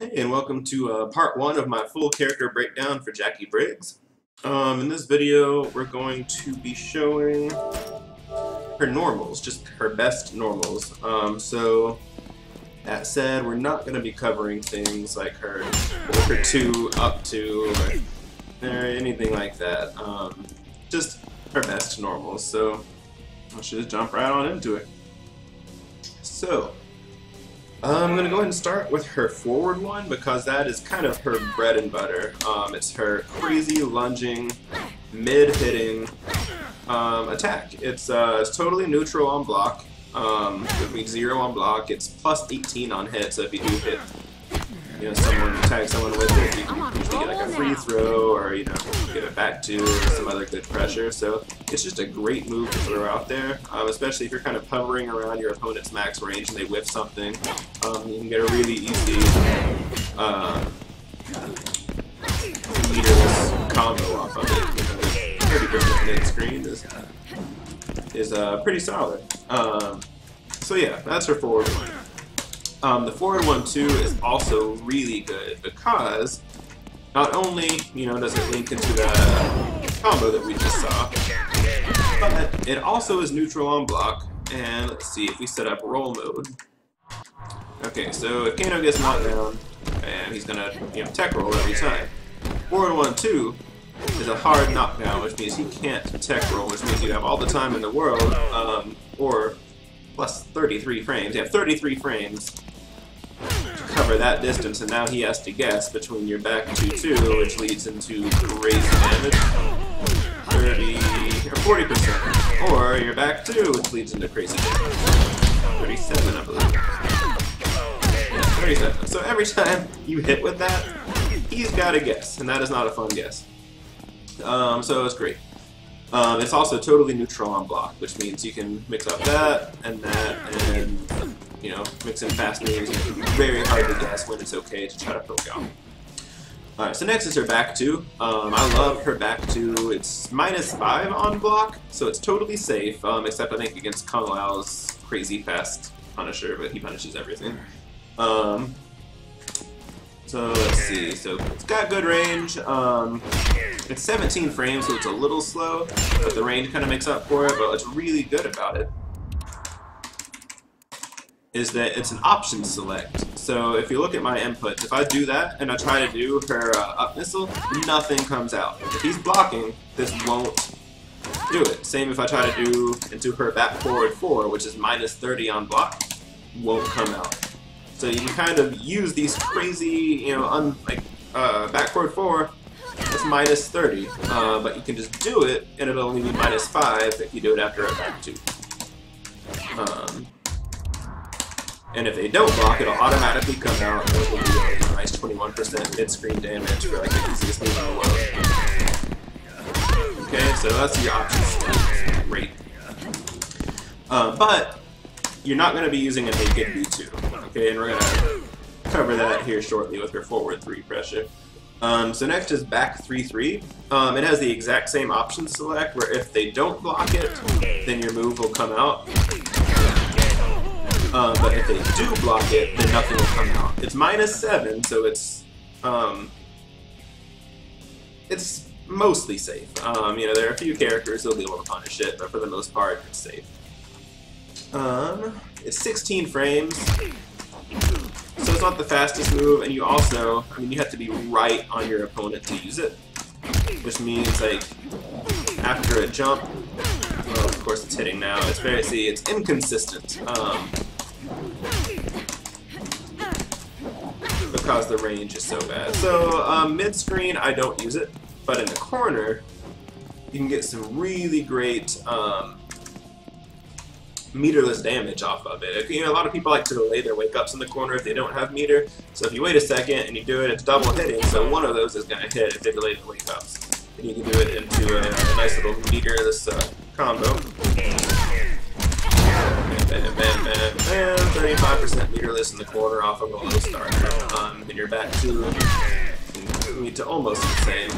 Hey, and welcome to part one of my full character breakdown for Jacqui Briggs. In this video, we're going to be showing her normals, just her best normals. So, that said, we're not going to be covering things like her 2 up to, or anything like that. Just her best normals. So, I should just jump right on into it. So, I'm going to go ahead and start with her forward one because that is kind of her bread and butter. It's her crazy lunging, mid-hitting attack. It's totally neutral on block. It means 0 on block. It's plus 18 on hit, so if you do hit, tag someone with it, you can usually get like a free throw or, get it back to or some other good pressure. So it's just a great move to throw out there, especially if you're kind of hovering around your opponent's max range and they whiff something. You can get a really easy meterless combo off of it. 30% mid screen is pretty solid. So yeah, that's her forward one. The forward one too is also really good because not only does it link into that combo that we just saw, but it also is neutral on block. And let's see if we set up roll mode. Okay, so if Kano gets knocked down, and he's gonna tech roll every time. Forward one too is a hard knockdown, which means he can't tech roll, which means you have all the time in the world, or plus 33 frames. You have 33 frames to cover that distance, and now he has to guess between your back 2-2, which leads into crazy damage, 30 or 40%, or your back 2, which leads into crazy damage, 37, I believe. Yeah, 37. So every time you hit with that, he's got a guess, and that is not a fun guess. So it's great. It's also totally neutral on block, which means you can mix up that, and mix in fast moves, and it can be very hard to guess when it's okay to try to poke out. Alright, so next is her back 2. I love her back 2. It's -5 on block, so it's totally safe, except I think against Kung Lao's crazy fast Punisher, but he punishes everything. So let's see, so it's got good range. It's 17 frames, so it's a little slow, but the range kind of makes up for it. But what's really good about it is that it's an option select. So if you look at my inputs, if I do that and I try to do her up missile, nothing comes out. If he's blocking, this won't do it. Same if I try to do into her back forward 4, which is -30 on block, won't come out. So you can kind of use these crazy, back forward 4, it's -30, but you can just do it, and it'll only be -5 if you do it after a back 2. And if they don't block, it'll automatically come out, and it'll be like a nice 21% mid-screen damage for like the easiest move in the world. Okay, so that's your options. Great. But you're not going to be using a naked V2. Okay, and we're going to cover that here shortly with her forward 3 pressure. So next is back 3-3. It has the exact same option select where if they don't block it, then your move will come out. But if they do block it, then nothing will come out. It's -7, so it's mostly safe. There are a few characters that'll be able to punish it, but for the most part, it's safe. It's 16 frames, so it's not the fastest move, and you also, you have to be right on your opponent to use it, which means, like, after a jump, well, of course it's hitting now, it's inconsistent, because the range is so bad. So, mid-screen, I don't use it, but in the corner, you can get some really great, meterless damage off of it. A lot of people like to delay their wake-ups in the corner if they don't have meter, so if you wait a second and you do it, it's double hitting, so one of those is going to hit if they delay the wake-ups. And you can do it into a nice little meterless combo. Bam, bam, bam, bam, 35% meterless in the corner off of a low start. And your back 2, you need to almost the same.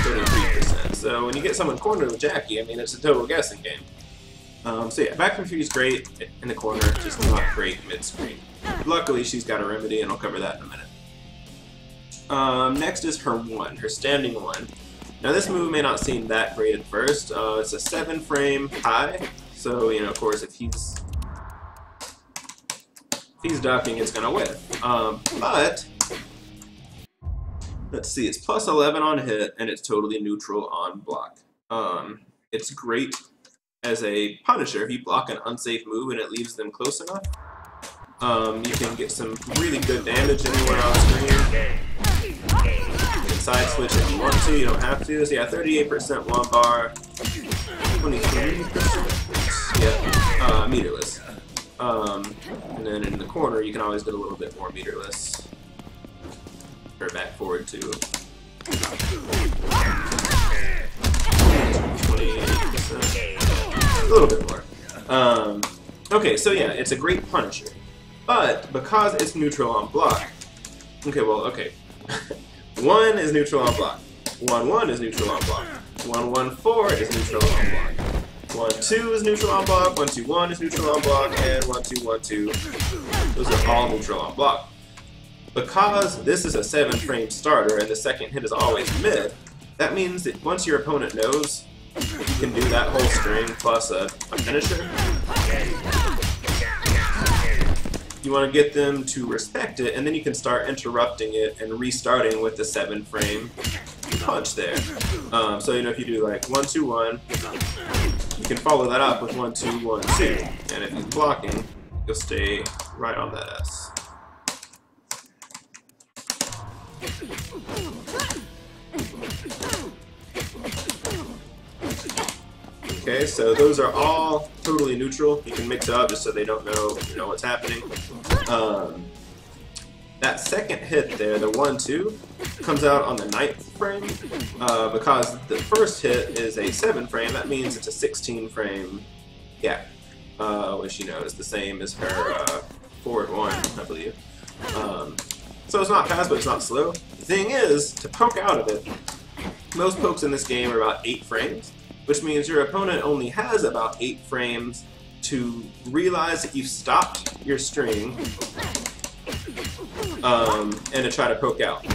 33%. So when you get someone cornered with Jacqui, it's a total guessing game. So yeah, back confuse great in the corner, just not great mid-screen. Luckily, she's got a remedy, and I'll cover that in a minute. Next is her 1, her standing 1. Now this move may not seem that great at first. It's a 7-frame high, so you know, of course, if he's ducking, it's gonna whiff. But let's see, it's plus 11 on hit, and it's totally neutral on block. It's great as a punisher if you block an unsafe move and it leaves them close enough. You can get some really good damage anywhere on screen. You can side switch if you want to, you don't have to. So yeah, 38% one bar, 23%, yeah, meterless. And then in the corner, you can always get a little bit more meterless. Or back forward too. 28%. A little bit more. Okay, so yeah, it's a great punisher. But because it's neutral on block, okay, well, okay. 1 is neutral on block. 1-1 is neutral on block. 1-1-4 is neutral on block. 1-2 is neutral on block. 1-2-1 is neutral on block, and 1-2-1-2. Those are all neutral on block. Because this is a 7-frame starter and the second hit is always mid, that means that once your opponent knows you can do that whole string plus a finisher, you want to get them to respect it, and then you can start interrupting it and restarting with the 7-frame punch there. So you know, if you do like 1-2-1, you can follow that up with 1-2-1-2, and if he's blocking, you'll stay right on that S. Okay, so those are all totally neutral. You can mix it up just so they don't know, you know, what's happening. That second hit there, the 1-2, comes out on the 9th frame. Because the first hit is a 7-frame, that means it's a 16-frame gap, which, you know, is the same as her forward 1, I believe. So it's not fast, but it's not slow. The thing is, to poke out of it, most pokes in this game are about 8 frames, which means your opponent only has about 8 frames to realize that you've stopped your string and to try to poke out.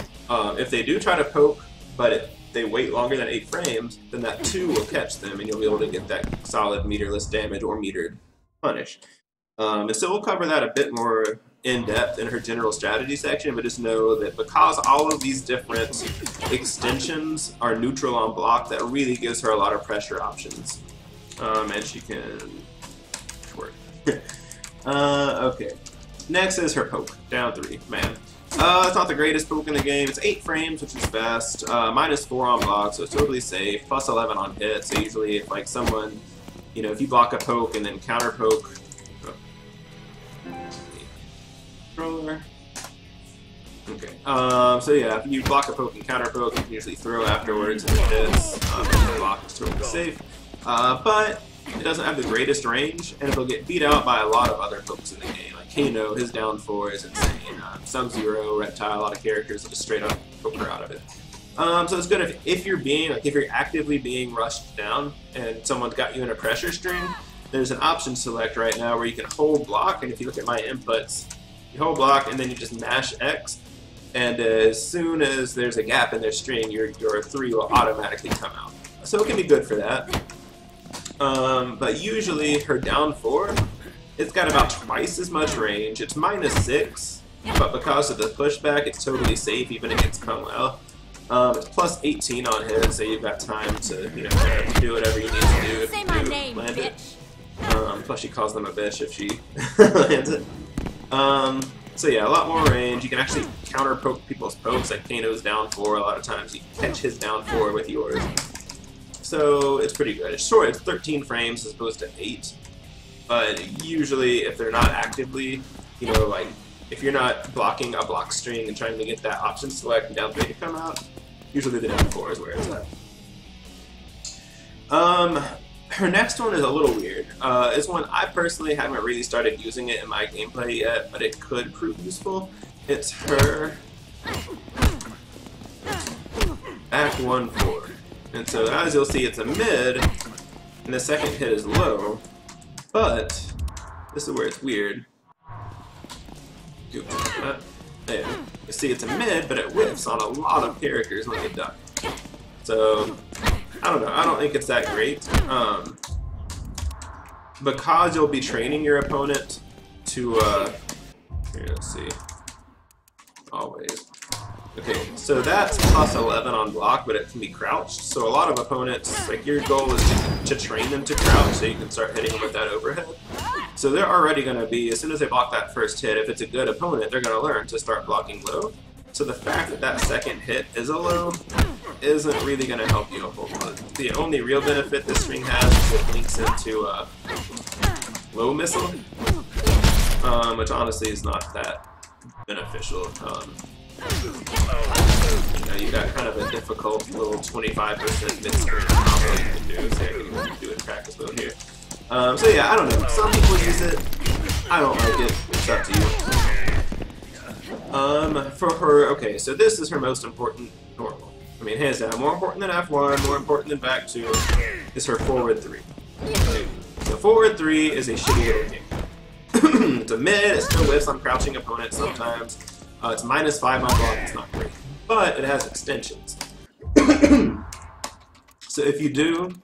If they do try to poke, but if they wait longer than 8 frames, then that 2 will catch them, and you'll be able to get that solid meterless damage or metered punish. And so we'll cover that a bit more in depth in her general strategy section, but just know that because all of these different extensions are neutral on block, that really gives her a lot of pressure options. And she can work. Okay. Next is her poke. Down 3. Man. It's not the greatest poke in the game. It's 8 frames, which is fast. -4 on block, so it's totally safe. Plus 11 on hit, so usually if like someone, you know, if you block a poke and then counter poke, controller. Okay. So yeah, if you block a poke and counter poke, you can usually throw afterwards and it hits. Block is totally safe. But it doesn't have the greatest range, and it'll get beat out by a lot of other pokes in the game. Like Kano, his down 4 is insane. Sub-Zero, Reptile, a lot of characters will just straight up poke her out of it. So it's good if you're being, like if you're actively being rushed down and someone's got you in a pressure string, there's an option select right now where you can hold block, and if you look at my inputs, you hold block and then you just mash X, and as soon as there's a gap in their string, your 3 will automatically come out. So it can be good for that. But usually her down 4, it's got about twice as much range. It's -6, but because of the pushback, it's totally safe even against Cromwell. It's plus 18 on hit, so you've got time to, you know, do whatever you need to do if you land it. Plus she calls them a bitch if she lands it. So yeah, a lot more range. You can actually counter poke people's pokes, like Kano's down 4. A lot of times you can catch his down 4 with yours. So it's pretty good. It's short, it's 13 frames as opposed to 8. But usually if they're not actively, you know, like if you're not blocking a block string and trying to get that option select and down 3 to come out, usually the down 4 is where it's at. Her next one is a little weird. It's one I personally haven't really started using it in my gameplay yet, but it could prove useful. It's her back 1-4. And so as you'll see, it's a mid, and the second hit is low. But this is where it's weird. There. You see, it's a mid, but it whiffs on a lot of characters when you duck. So, I don't know. I don't think it's that great. Because you'll be training your opponent to, here, let's see. Always. Okay, so that's plus 11 on block, but it can be crouched. So a lot of opponents, like your goal is to train them to crouch so you can start hitting them with that overhead. So they're already going to be, as soon as they block that first hit, if it's a good opponent, they're going to learn to start blocking low. So the fact that that second hit is a low isn't really going to help you a whole lot. The only real benefit this string has is it links into low missile, which honestly is not that beneficial. You know, you got kind of a difficult little 25% mid-screen combo you can do, so you can do it in practice mode here. So yeah, I don't know. Some people use it. I don't like it. It's up to you. For her, okay, so this is her most important normal. I mean, hands down, more important than F1, more important than back 2, is her forward 3. Okay. So forward 3 is a shitty little game. It's a mid, it still whiffs on crouching opponents sometimes. It's -5 on block, it's not great. But it has extensions. So if you do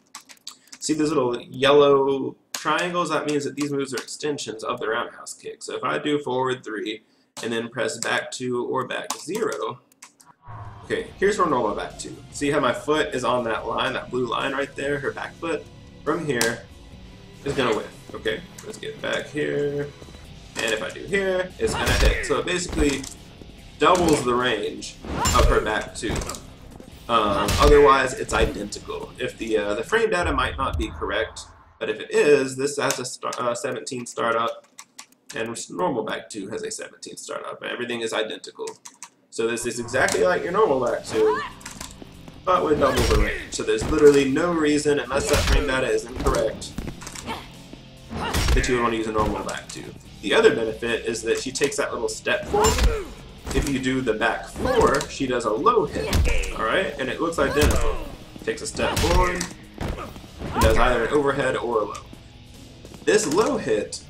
see these little yellow triangles, that means that these moves are extensions of the roundhouse kick. So if I do forward 3 and then press back 2 or back 0, okay, here's her normal back 2. See how my foot is on that line, that blue line right there, her back foot from here is gonna whiff. Okay, let's get back here. And if I do here, it's gonna hit. So it basically doubles the range of her back 2. Otherwise, it's identical. If the frame data might not be correct, but if it is, this has a 17 startup, and normal back 2 has a 17 startup. Everything is identical. So this is exactly like your normal back 2, but with double the range. So there's literally no reason, unless that frame data is incorrect, that you would want to use a normal back 2. The other benefit is that she takes that little step forward. If you do the back 4, she does a low hit, alright? And it looks identical. Takes a step forward, and does either an overhead or a low. This low hit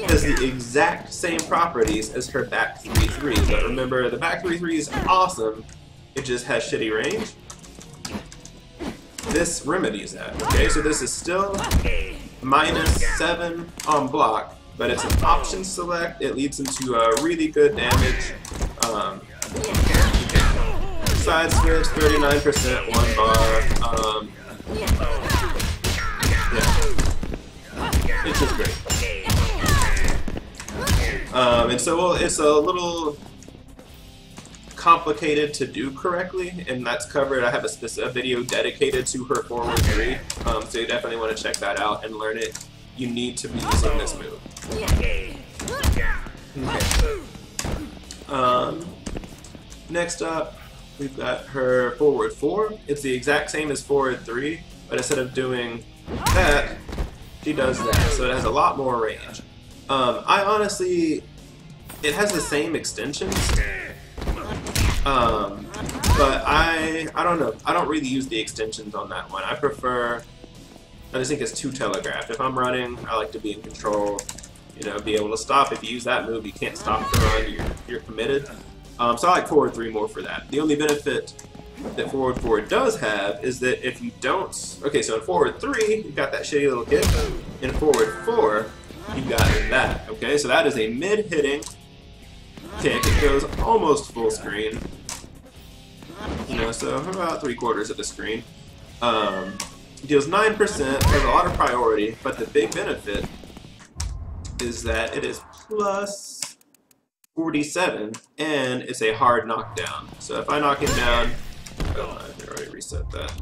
has the exact same properties as her back 3-3, but remember, the back 3-3 is awesome, it just has shitty range. This remedies that, okay? So this is still -7 on block, but it's an option select. It leads into really good damage. Side switch, 39%, 1 bar. Yeah. It's just great. And so well, it's a little complicated to do correctly, and that's covered. I have a video dedicated to her forward 3, so you definitely want to check that out and learn it. You need to be using this move. Okay. Next up, we've got her forward 4. It's the exact same as forward 3, but instead of doing that, she does that. So it has a lot more range. I honestly, it has the same extensions, but I don't know. I don't really use the extensions on that one. I just think it's too telegraphed. If I'm running, I like to be in control. You know, be able to stop. If you use that move, you can't stop the run. You're committed. So I like forward 3 more for that. The only benefit that forward 4 does have is that if you don't, okay, so in forward 3 you've got that shitty little kick. In forward 4 you've got that. Okay, so that is a mid-hitting kick. It goes almost full screen. You know, so about 3/4 of the screen. Deals 9%. Has a lot of priority, but the big benefit is that it is plus 47, and it's a hard knockdown. So if I knock him down, oh, I already reset that.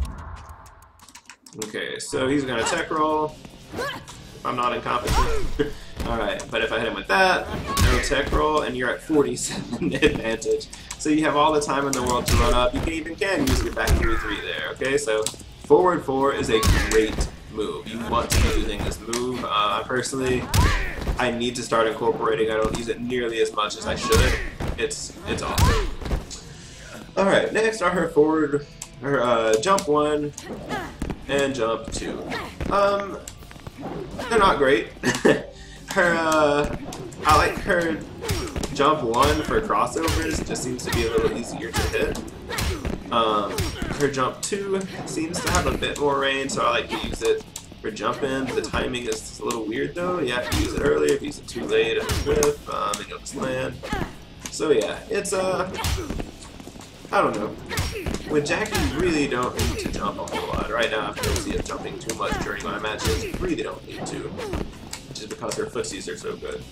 Okay, so he's gonna tech roll. If I'm not incompetent. Alright, but if I hit him with that, no tech roll, and you're at 47 advantage. So you have all the time in the world to run up. You can use your back 3-3 there, okay? So forward 4 is a great move. You want to be using this move. Personally, I need to start incorporating. I don't use it nearly as much as I should. It's awesome. Alright, next are her forward, her jump 1 and jump 2. they're not great. I like her jump 1 for crossovers, it just seems to be a little easier to hit. Her jump 2 seems to have a bit more range, so I like to use it for jumping. The timing is a little weird though, you have to use it earlier, if you use it too late it'll whiff, and you'll just land. So yeah, it's I don't know. With Jacqui, you really don't need to jump a whole lot. Right now, I'm guilty of jumping too much during my matches. You really don't need to, just because her footsies are so good.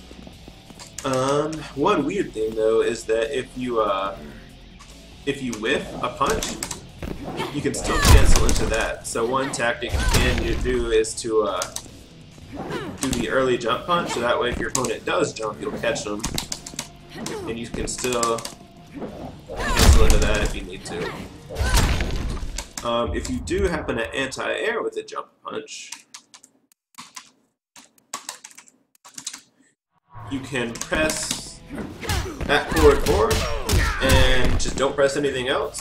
One weird thing though is that if you whiff a punch, you can still cancel into that. So one tactic you can do is to do the early jump punch, so that way if your opponent does jump, you'll catch them, and you can still cancel into that if you need to. If you do happen to anti-air with a jump punch, you can press that forward 4 and just don't press anything else,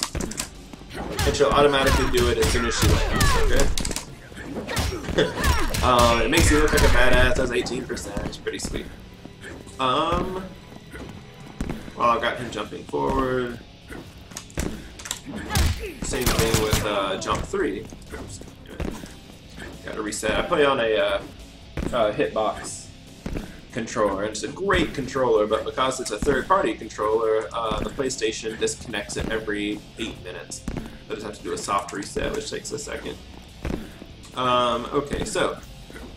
and she'll automatically do it as soon as she lands, okay? It makes you look like a badass, does 18%, it's pretty sweet. Well, I got him jumping forward. Same thing with jump 3. Oops. Gotta reset. I play on a hitbox controller, and it's a great controller, but because it's a third-party controller, the PlayStation disconnects it every 8 minutes. I just have to do a soft reset, which takes a second. Okay, so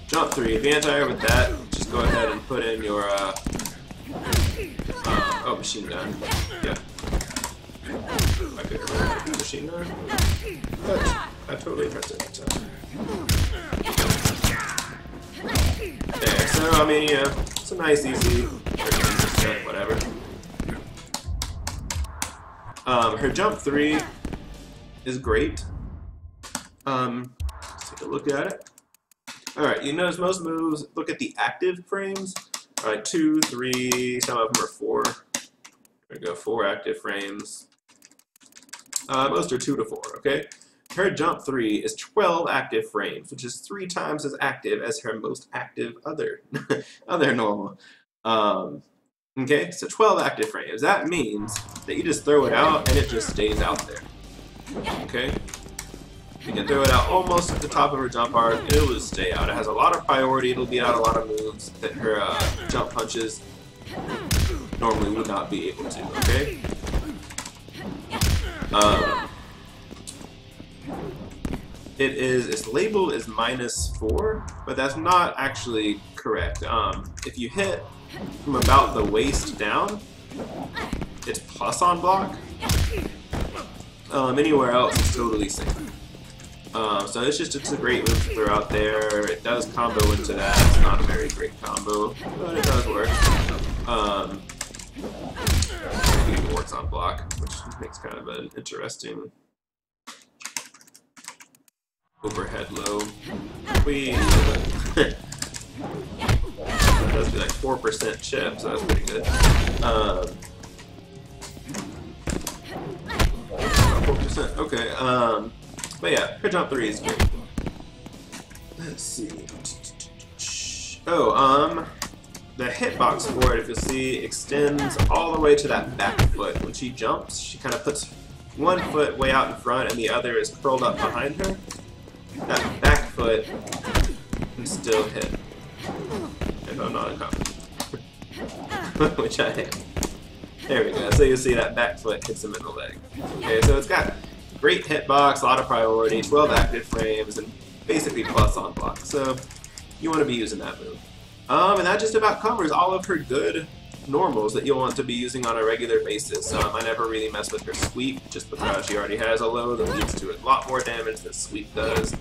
jump 3. If you anti-air with that, just go ahead and put in your oh, machine gun. Yeah. I could remember machine gun. But I totally pressed it. There, so I mean, yeah, it's a nice, easy, whatever. Her jump 3 is great. Let's take a look at it. Alright, you notice most moves, look at the active frames. Alright, 2, 3, some of them are 4. There we go, 4 active frames. Most are 2 to 4, okay? Her jump 3 is 12 active frames, which is 3 times as active as her most active other normal. Okay, so 12 active frames. That means that you just throw it out and it just stays out there. Okay? You can throw it out almost at the top of her jump arc, and it'll just stay out. It has a lot of priority, it'll beat out a lot of moves that her jump punches normally would not be able to, okay? Its label is -4, but that's not actually correct. If you hit from about the waist down, it's plus on block. Anywhere else, it's totally safe. So it's a great move to throw out there. It does combo into that. It's not a very great combo, but it does work. It even works on block, which makes kind of an interesting overhead low. That does be like 4% chip, so that's pretty good. 4%, okay. But yeah, her jump 3 is great. Let's see. Oh, the hitbox for it, if you'll see, extends all the way to that back foot. When she jumps, she kind of puts one foot way out in front and the other is curled up behind her. That back foot can still hit. If I'm not uncomfortable. Which I am. There we go. So you'll see that back foot hits him in the leg. Okay, so it's got great hitbox, a lot of priority, 12 active frames, and basically plus on block. So you want to be using that move. And that just about covers all of her good normals that you'll want to be using on a regular basis. I never really mess with her sweep, just because she already has a low that leads to a lot more damage than sweep does.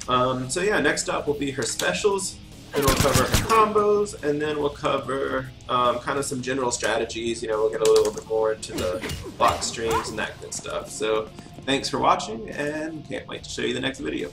So yeah, next up will be her specials, and we'll cover her combos, and then we'll cover kind of some general strategies. You know, we'll get a little bit more into the block strings and that good stuff. So thanks for watching, and can't wait to show you the next video.